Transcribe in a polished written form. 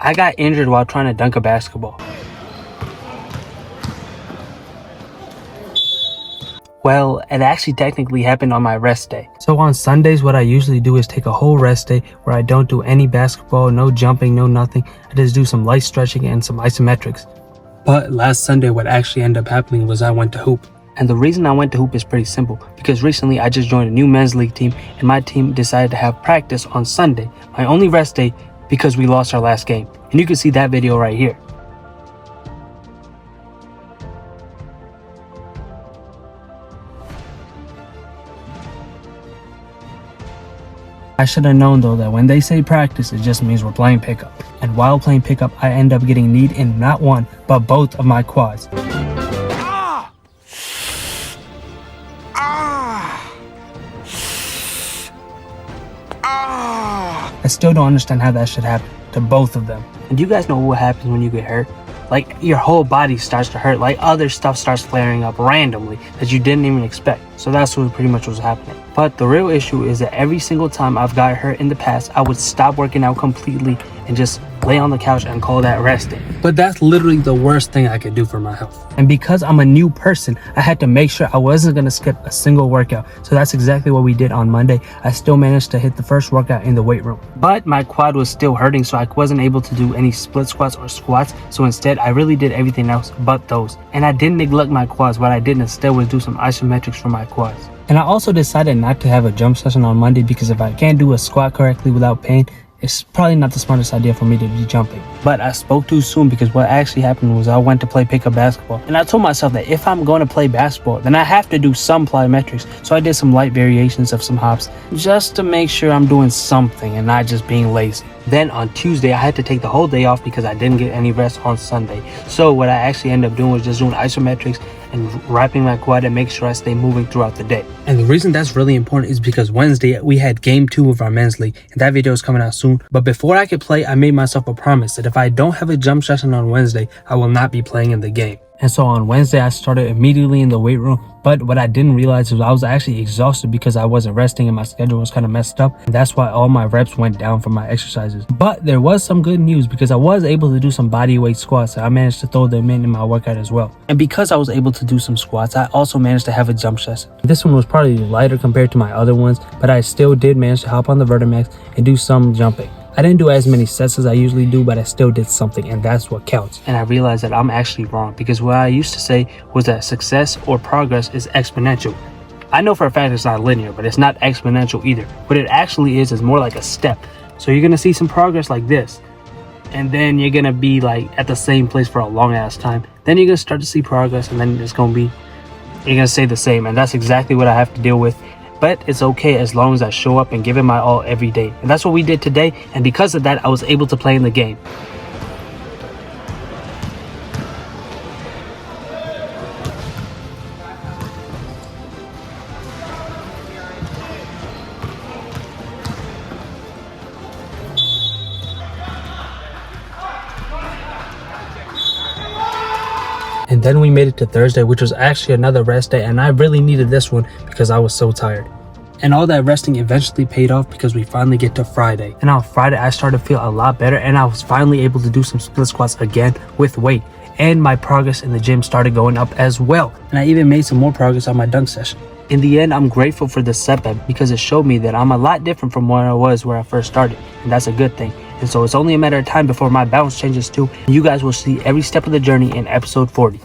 I got injured while trying to dunk a basketball. Well, it actually technically happened on my rest day. So on Sundays, what I usually do is take a whole rest day where I don't do any basketball, no jumping, no nothing. I just do some light stretching and some isometrics. But last Sunday, what actually ended up happening was I went to hoop. And the reason I went to hoop is pretty simple, because recently I just joined a new men's league team and my team decided to have practice on Sunday, my only rest day, because we lost our last game. And you can see that video right here. I should have known though that when they say practice, it just means we're playing pickup. And while playing pickup, I end up getting kneed in not one, but both of my quads. I still don't understand how that should happen to both of them. And do you guys know what happens when you get hurt? Like, your whole body starts to hurt, like other stuff starts flaring up randomly that you didn't even expect. So that's what pretty much was happening. But the real issue is that every single time I've got hurt in the past, I would stop working out completely and just lay on the couch and call that resting. But that's literally the worst thing I could do for my health. And because I'm a new person, I had to make sure I wasn't going to skip a single workout. So that's exactly what we did on Monday. I still managed to hit the first workout in the weight room. But my quad was still hurting, so I wasn't able to do any split squats or squats. So instead, I really did everything else but those. And I didn't neglect my quads. What I did instead was do some isometrics for my quads. And I also decided not to have a jump session on Monday because if I can't do a squat correctly without pain, it's probably not the smartest idea for me to be jumping. But I spoke too soon because what actually happened was I went to play pickup basketball. And I told myself that if I'm going to play basketball, then I have to do some plyometrics. So I did some light variations of some hops just to make sure I'm doing something and not just being lazy. Then on Tuesday, I had to take the whole day off because I didn't get any rest on Sunday. So what I actually ended up doing was just doing isometrics and wrapping my quad and make sure I stay moving throughout the day. And the reason that's really important is because Wednesday we had game 2 of our men's league and that video is coming out soon. But before I could play, I made myself a promise that if I don't have a jump session on Wednesday, I will not be playing in the game. And so on Wednesday, I started immediately in the weight room. But what I didn't realize was I was actually exhausted because I wasn't resting and my schedule was kind of messed up. And that's why all my reps went down from my exercises. But there was some good news because I was able to do some body weight squats. I managed to throw them in my workout as well. And because I was able to do some squats, I also managed to have a jump session. This one was probably lighter compared to my other ones, but I still did manage to hop on the Vertimax and do some jumping. I didn't do as many sets as I usually do, but I still did something, and that's what counts. And I realized that I'm actually wrong because what I used to say was that success or progress is exponential. I know for a fact it's not linear, but it's not exponential either. What it actually is more like a step. So you're gonna see some progress like this, and then you're gonna be like at the same place for a long ass time. Then you're gonna start to see progress, and then you're gonna stay the same, and that's exactly what I have to deal with. But it's okay as long as I show up and give it my all every day. And that's what we did today. And because of that, I was able to play in the game. And then we made it to Thursday, which was actually another rest day, and I really needed this one because I was so tired. And all that resting eventually paid off because we finally get to Friday. And on Friday, I started to feel a lot better and I was finally able to do some split squats again with weight. And my progress in the gym started going up as well. And I even made some more progress on my dunk session. In the end, I'm grateful for this setback because it showed me that I'm a lot different from where I was where I first started. And that's a good thing. And so it's only a matter of time before my balance changes too. And you guys will see every step of the journey in episode 40.